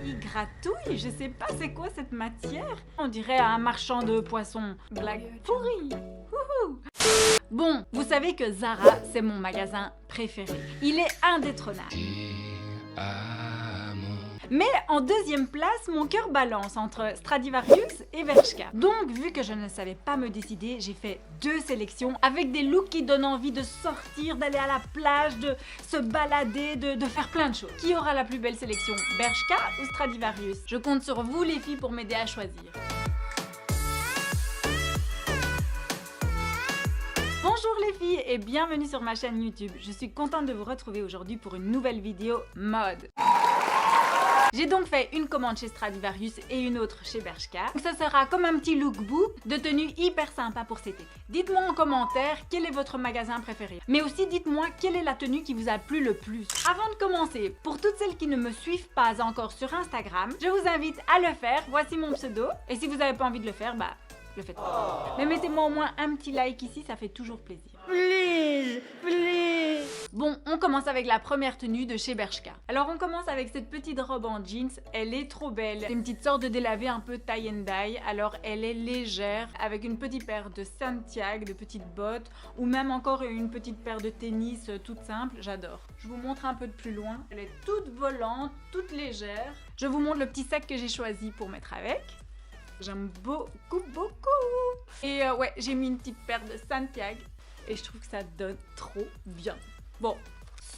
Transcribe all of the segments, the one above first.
il gratouille. Je sais pas c'est quoi cette matière. On dirait un marchand de poissons. Blague pourrie. Wouhou. Bon, vous savez que Zara, c'est mon magasin préféré. Il est indétrônable. Mais en deuxième place, mon cœur balance entre Stradivarius et Bershka. Donc, vu que je ne savais pas me décider, j'ai fait deux sélections avec des looks qui donnent envie de sortir, d'aller à la plage, de se balader, de faire plein de choses. Qui aura la plus belle sélection, Bershka ou Stradivarius? Je compte sur vous les filles pour m'aider à choisir. Bonjour les filles et bienvenue sur ma chaîne YouTube. Je suis contente de vous retrouver aujourd'hui pour une nouvelle vidéo mode. J'ai donc fait une commande chez Stradivarius et une autre chez Bershka. Ça sera comme un petit lookbook de tenue hyper sympa pour cet été. Dites-moi en commentaire quel est votre magasin préféré. Mais aussi dites-moi quelle est la tenue qui vous a plu le plus. Avant de commencer, pour toutes celles qui ne me suivent pas encore sur Instagram, je vous invite à le faire. Voici mon pseudo. Et si vous n'avez pas envie de le faire, bah le faites pas. Mais mettez-moi au moins un petit like ici, ça fait toujours plaisir. Please, please. Bon, on commence avec la première tenue de chez Bershka. Alors on commence avec cette petite robe en jeans, elle est trop belle. C'est une petite sorte de délavée un peu tie and dye, alors elle est légère, avec une petite paire de Santiago, de petites bottes, ou même encore une petite paire de tennis toute simple, j'adore. Je vous montre un peu de plus loin. Elle est toute volante, toute légère. Je vous montre le petit sac que j'ai choisi pour mettre avec. J'aime beaucoup. Et ouais, j'ai mis une petite paire de Santiago et je trouve que ça donne trop bien. Bon,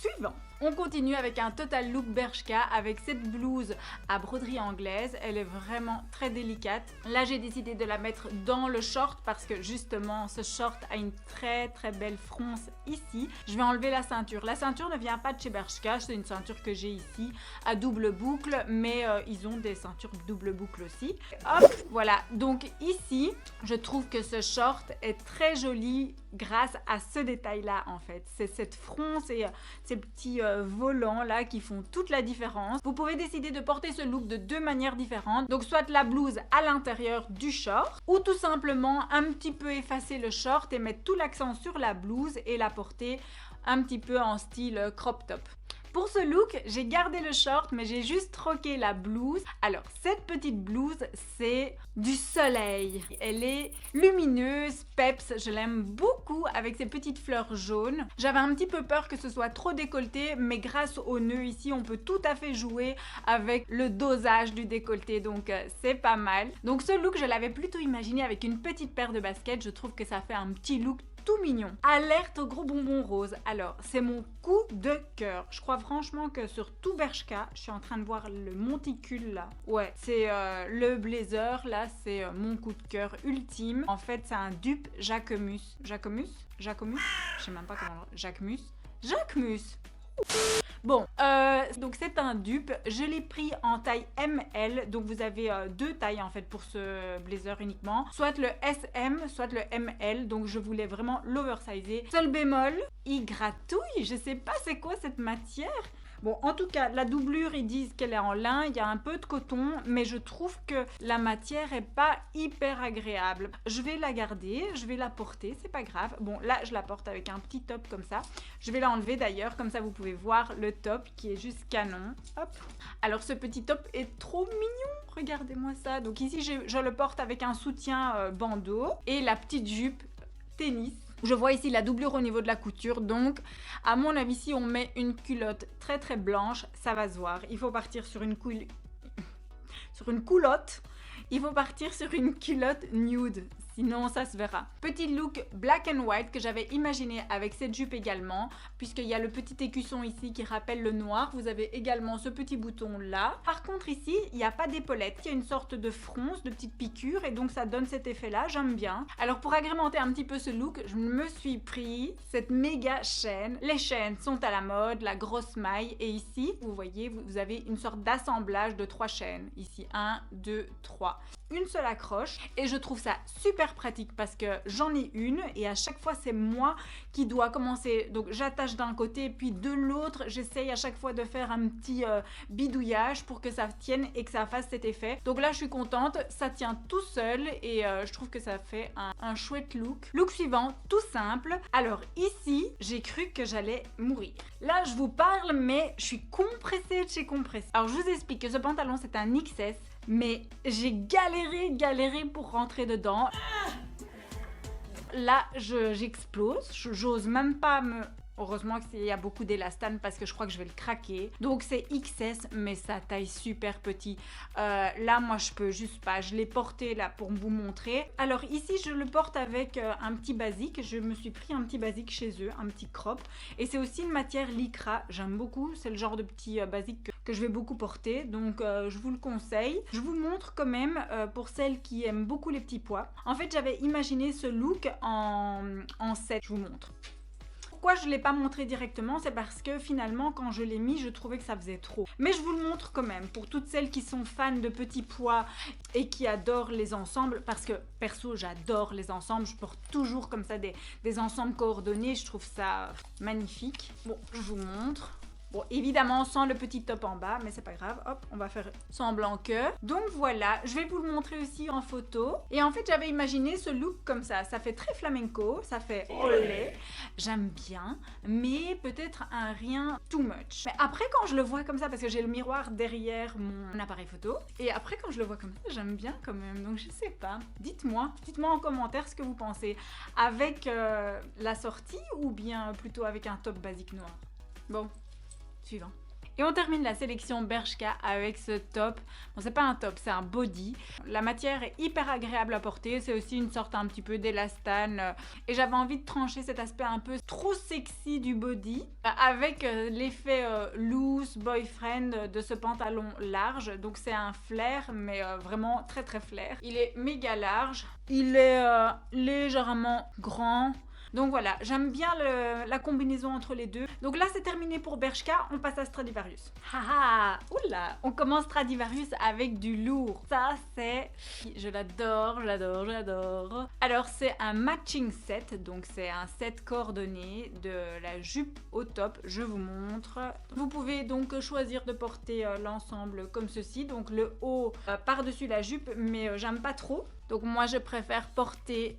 suivant. On continue avec un total look Bershka avec cette blouse à broderie anglaise. Elle est vraiment très délicate. Là, j'ai décidé de la mettre dans le short parce que justement, ce short a une très belle fronce ici. Je vais enlever la ceinture. La ceinture ne vient pas de chez Bershka. C'est une ceinture que j'ai ici à double boucle, mais ils ont des ceintures double boucle aussi. Hop, voilà. Donc ici, je trouve que ce short est très joli grâce à ce détail-là en fait. C'est cette fronce et ces petits volants là qui font toute la différence. Vous pouvez décider de porter ce look de deux manières différentes. Donc soit la blouse à l'intérieur du short ou tout simplement un petit peu effacer le short et mettre tout l'accent sur la blouse et la porter un petit peu en style crop top. Pour ce look, j'ai gardé le short, mais j'ai juste troqué la blouse. Alors, cette petite blouse, c'est du soleil. Elle est lumineuse, peps, je l'aime beaucoup avec ses petites fleurs jaunes. J'avais un petit peu peur que ce soit trop décolleté, mais grâce au nœud ici, on peut tout à fait jouer avec le dosage du décolleté, donc c'est pas mal. Donc ce look, je l'avais plutôt imaginé avec une petite paire de baskets. Je trouve que ça fait un petit look tout mignon. Alerte au gros bonbon rose. Alors, c'est mon coup de cœur. Je crois franchement que sur tout Bershka, je suis en train de voir le monticule là. Ouais, c'est le blazer là, c'est mon coup de cœur ultime. En fait, c'est un dupe Jacquemus. Jacquemus? Je sais même pas comment. Jacquemus. Bon, donc c'est un dupe, je l'ai pris en taille ML, donc vous avez deux tailles en fait pour ce blazer uniquement, soit le SM, soit le ML, donc je voulais vraiment l'oversizer. Seul bémol, il gratouille, je sais pas c'est quoi cette matière. Bon, en tout cas, la doublure, ils disent qu'elle est en lin, il y a un peu de coton, mais je trouve que la matière est pas hyper agréable. Je vais la garder, je vais la porter, c'est pas grave. Bon, là, je la porte avec un petit top comme ça. Je vais l'enlever d'ailleurs, comme ça vous pouvez voir le top qui est juste canon. Hop. Alors, ce petit top est trop mignon. Regardez-moi ça. Donc ici, je le porte avec un soutien bandeau et la petite jupe tennis. Je vois ici la doublure au niveau de la couture, donc à mon avis si on met une culotte très blanche, ça va se voir. Il faut partir sur une culotte. Il faut partir sur une culotte nude, sinon ça se verra. Petit look black and white que j'avais imaginé avec cette jupe également, puisqu'il y a le petit écusson ici qui rappelle le noir. Vous avez également ce petit bouton là. Par contre ici, il n'y a pas d'épaulette. Il y a une sorte de fronce, de petite piqûre, et donc ça donne cet effet là, j'aime bien. Alors pour agrémenter un petit peu ce look, je me suis pris cette méga chaîne. Les chaînes sont à la mode, la grosse maille, et ici, vous voyez, vous avez une sorte d'assemblage de 3 chaînes. Ici, 1, 2, 3. une seule accroche et je trouve ça super pratique parce que j'en ai une et à chaque fois c'est moi qui dois commencer. Donc j'attache d'un côté puis de l'autre j'essaye à chaque fois de faire un petit bidouillage pour que ça tienne et que ça fasse cet effet. Donc là je suis contente, ça tient tout seul et je trouve que ça fait un chouette look. Look suivant, tout simple. Alors ici j'ai cru que j'allais mourir. Là je vous parle mais je suis compressée de chez compressée. Alors je vous explique que ce pantalon c'est un XS. Mais j'ai galéré pour rentrer dedans. Là, j'explose. J'ose même pas me... Heureusement qu'il y a beaucoup d'élastane parce que je crois que je vais le craquer. Donc c'est XS, mais ça taille super petit. Là, moi, je peux juste pas. Je l'ai porté là pour vous montrer. Alors ici, je le porte avec un petit basique. Je me suis pris un petit basique chez eux, un petit crop. Et c'est aussi une matière lycra. J'aime beaucoup. C'est le genre de petit basique que je vais beaucoup porter. Donc je vous le conseille. Je vous montre quand même pour celles qui aiment beaucoup les petits pois. En fait, j'avais imaginé ce look en set. Je vous montre. Pourquoi je ne l'ai pas montré directement, c'est parce que finalement quand je l'ai mis je trouvais que ça faisait trop. Mais je vous le montre quand même pour toutes celles qui sont fans de petits pois et qui adorent les ensembles, parce que perso j'adore les ensembles, je porte toujours comme ça des ensembles coordonnés, je trouve ça magnifique. Bon, je vous montre. Bon, évidemment sans le petit top en bas, mais c'est pas grave. Hop, on va faire semblant que. Donc voilà, je vais vous le montrer aussi en photo. Et en fait, j'avais imaginé ce look comme ça. Ça fait très flamenco, ça fait olé. J'aime bien, mais peut-être un rien too much. Mais après, quand je le vois comme ça, parce que j'ai le miroir derrière mon appareil photo, et après, quand je le vois comme ça, j'aime bien quand même. Donc je sais pas. Dites-moi en commentaire ce que vous pensez. Avec la sortie ou bien plutôt avec un top basique noir. Bon. Suivant. Et on termine la sélection Bershka avec ce top. Bon, c'est pas un top, c'est un body. La matière est hyper agréable à porter. C'est aussi une sorte un petit peu d'élastane. Et j'avais envie de trancher cet aspect un peu trop sexy du body avec l'effet loose boyfriend de ce pantalon large. Donc c'est un flair, mais vraiment très très flair. Il est méga large. Il est légèrement grand. Donc voilà, j'aime bien la combinaison entre les deux. Donc là, c'est terminé pour Bershka, on passe à Stradivarius. Haha, oula, on commence Stradivarius avec du lourd. Ça, c'est... Je l'adore. Alors, c'est un matching set, donc c'est un set coordonné de la jupe au top. Je vous montre. Vous pouvez donc choisir de porter l'ensemble comme ceci. Donc le haut par-dessus la jupe, mais j'aime pas trop. Donc moi je préfère porter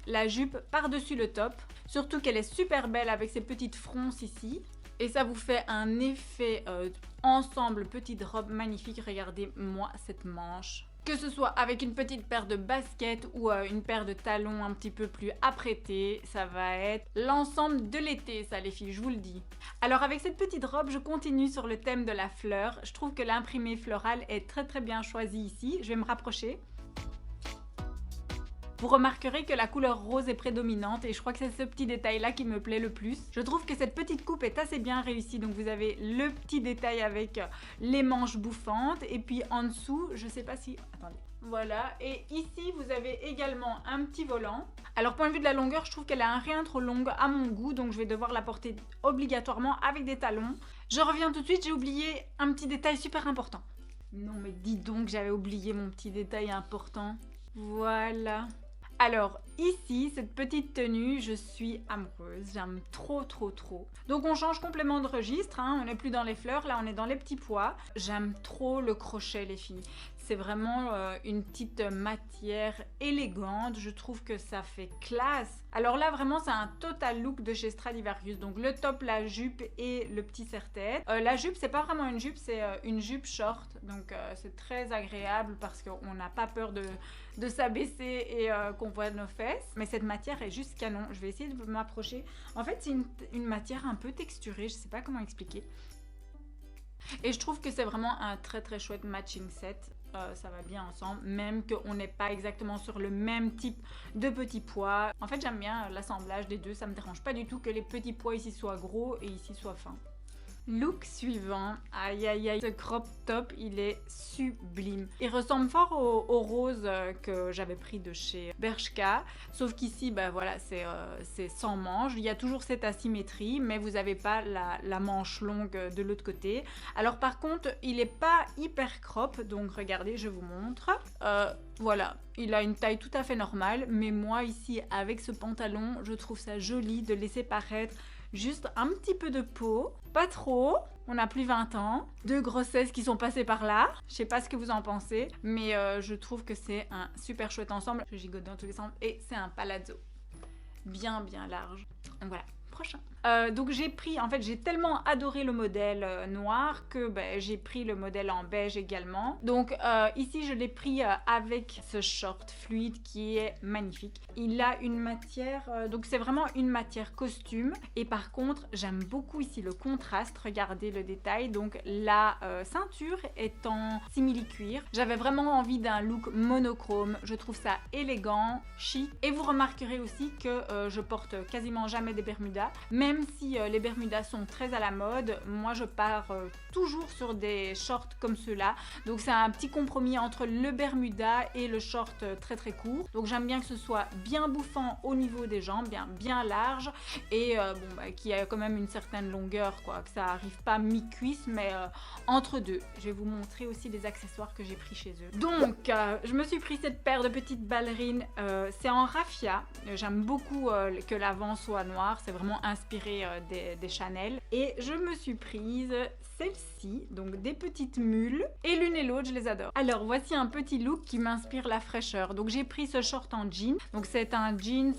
la jupe par-dessus le top. Surtout qu'elle est super belle avec ses petites fronces ici. Et ça vous fait un effet ensemble petite robe magnifique. Regardez-moi cette manche. Que ce soit avec une petite paire de baskets ou une paire de talons un petit peu plus apprêtés, ça va être l'ensemble de l'été, ça les filles, je vous le dis. Alors avec cette petite robe, je continue sur le thème de la fleur. Je trouve que l'imprimé floral est très très bien choisi ici. Je vais me rapprocher. Vous remarquerez que la couleur rose est prédominante et je crois que c'est ce petit détail là qui me plaît le plus. Je trouve que cette petite coupe est assez bien réussie, donc vous avez le petit détail avec les manches bouffantes et puis en dessous, je sais pas si... Attendez. Voilà, et ici vous avez également un petit volant. Alors point de vue de la longueur, je trouve qu'elle est un rien trop longue à mon goût, donc je vais devoir la porter obligatoirement avec des talons. Je reviens tout de suite, j'ai oublié un petit détail super important. Non mais dis donc, j'avais oublié mon petit détail important. Voilà. Alors ici, cette petite tenue, je suis amoureuse, j'aime trop. Donc on change complètement de registre, hein. On n'est plus dans les fleurs, là on est dans les petits pois. J'aime trop le crochet les filles. C'est vraiment une petite matière élégante, je trouve que ça fait classe. Alors là vraiment c'est un total look de chez Stradivarius, donc le top, la jupe et le petit serre-tête. La jupe c'est pas vraiment une jupe, c'est une jupe short, donc c'est très agréable parce qu'on n'a pas peur de s'abaisser et qu'on voit nos fesses. Mais cette matière est juste canon, je vais essayer de m'approcher. En fait c'est une matière un peu texturée, je sais pas comment expliquer. Et je trouve que c'est vraiment un très chouette matching set. Ça va bien ensemble, même qu'on n'est pas exactement sur le même type de petits pois. En fait j'aime bien l'assemblage des deux, ça me dérange pas du tout que les petits pois ici soient gros et ici soient fins. Look suivant, aïe aïe aïe, ce crop top il est sublime. Il ressemble fort au rose que j'avais pris de chez Bershka, sauf qu'ici bah voilà c'est sans manche, il y a toujours cette asymétrie mais vous n'avez pas la manche longue de l'autre côté. Alors par contre il est pas hyper crop, donc regardez je vous montre. Voilà, il a une taille tout à fait normale, mais moi ici avec ce pantalon je trouve ça joli de laisser paraître juste un petit peu de peau, pas trop, on n'a plus 20 ans, 2 grossesses qui sont passées par là, je sais pas ce que vous en pensez, mais je trouve que c'est un super chouette ensemble, je gigote dans tous les sens, et c'est un palazzo, bien large, donc voilà. Prochain. Donc j'ai pris, en fait j'ai tellement adoré le modèle noir que j'ai pris le modèle en beige également. Donc ici je l'ai pris avec ce short fluide qui est magnifique. Il a une matière, donc c'est vraiment une matière costume. Et par contre j'aime beaucoup ici le contraste, regardez le détail. Donc la ceinture est en simili-cuir. J'avais vraiment envie d'un look monochrome. Je trouve ça élégant, chic. Et vous remarquerez aussi que je porte quasiment jamais des bermudas. Même si les bermudas sont très à la mode, moi je pars toujours sur des shorts comme ceux-là. Donc c'est un petit compromis entre le bermuda et le short très court. Donc j'aime bien que ce soit bien bouffant au niveau des jambes, bien large et qu'il y a quand même une certaine longueur, quoi, que ça arrive pas mi-cuisse mais entre deux. Je vais vous montrer aussi les accessoires que j'ai pris chez eux. Donc je me suis pris cette paire de petites ballerines, c'est en raffia. J'aime beaucoup que l'avant soit noir, c'est vraiment inspiré des Chanel. Et je me suis prise celle-ci, donc des petites mules, et l'une et l'autre je les adore. Alors voici un petit look qui m'inspire la fraîcheur. Donc j'ai pris ce short en jean, donc c'est un jeans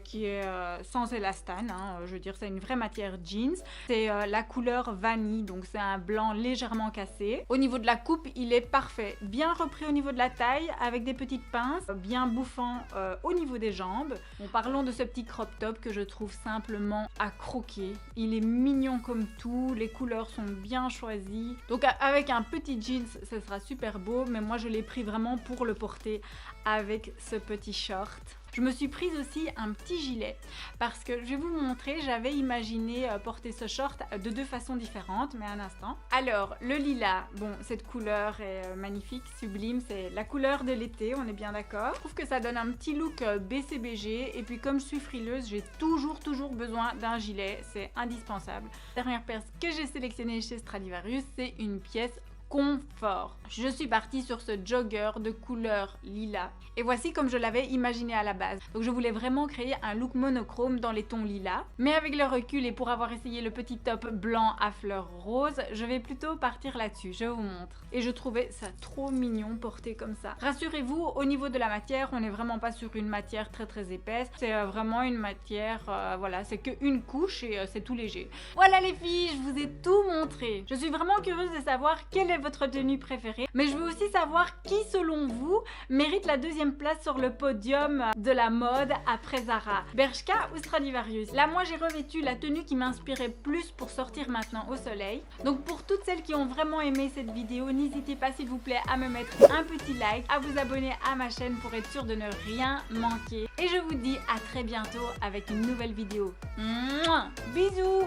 qui est sans élastane, hein. Je veux dire c'est une vraie matière jeans. C'est la couleur vanille, donc c'est un blanc légèrement cassé. Au niveau de la coupe il est parfait, bien repris au niveau de la taille avec des petites pinces, bien bouffant au niveau des jambes. Bon, parlons de ce petit crop top que je trouve simplement à croquer. Il est mignon comme tout, les couleurs sont bien choisies. Donc avec un petit jeans, ce sera super beau, mais moi je l'ai pris vraiment pour le porter avec ce petit short. Je me suis prise aussi un petit gilet parce que je vais vous montrer, j'avais imaginé porter ce short de 2 façons différentes, mais un instant. Alors le lilas, bon cette couleur est magnifique, sublime, c'est la couleur de l'été, on est bien d'accord. Je trouve que ça donne un petit look BCBG et puis comme je suis frileuse, j'ai toujours besoin d'un gilet, c'est indispensable. La dernière pièce que j'ai sélectionnée chez Stradivarius, c'est une pièce confort. Je suis partie sur ce jogger de couleur lilas et voici comme je l'avais imaginé à la base. Donc je voulais vraiment créer un look monochrome dans les tons lilas, mais avec le recul et pour avoir essayé le petit top blanc à fleurs roses, je vais plutôt partir là-dessus, je vous montre. Et je trouvais ça trop mignon porté comme ça. Rassurez-vous, au niveau de la matière, on n'est vraiment pas sur une matière très épaisse, c'est vraiment une matière, voilà, c'est qu'une couche et c'est tout léger. Voilà les filles, je vous ai tout montré. Je suis vraiment curieuse de savoir quelle est votre tenue préférée, mais je veux aussi savoir qui selon vous mérite la 2e place sur le podium de la mode après Zara, Bershka ou Stradivarius. Là moi j'ai revêtu la tenue qui m'inspirait plus pour sortir maintenant au soleil. Donc pour toutes celles qui ont vraiment aimé cette vidéo, n'hésitez pas s'il vous plaît à me mettre un petit like, à vous abonner à ma chaîne pour être sûr de ne rien manquer. Et je vous dis à très bientôt avec une nouvelle vidéo. Mouah, bisous.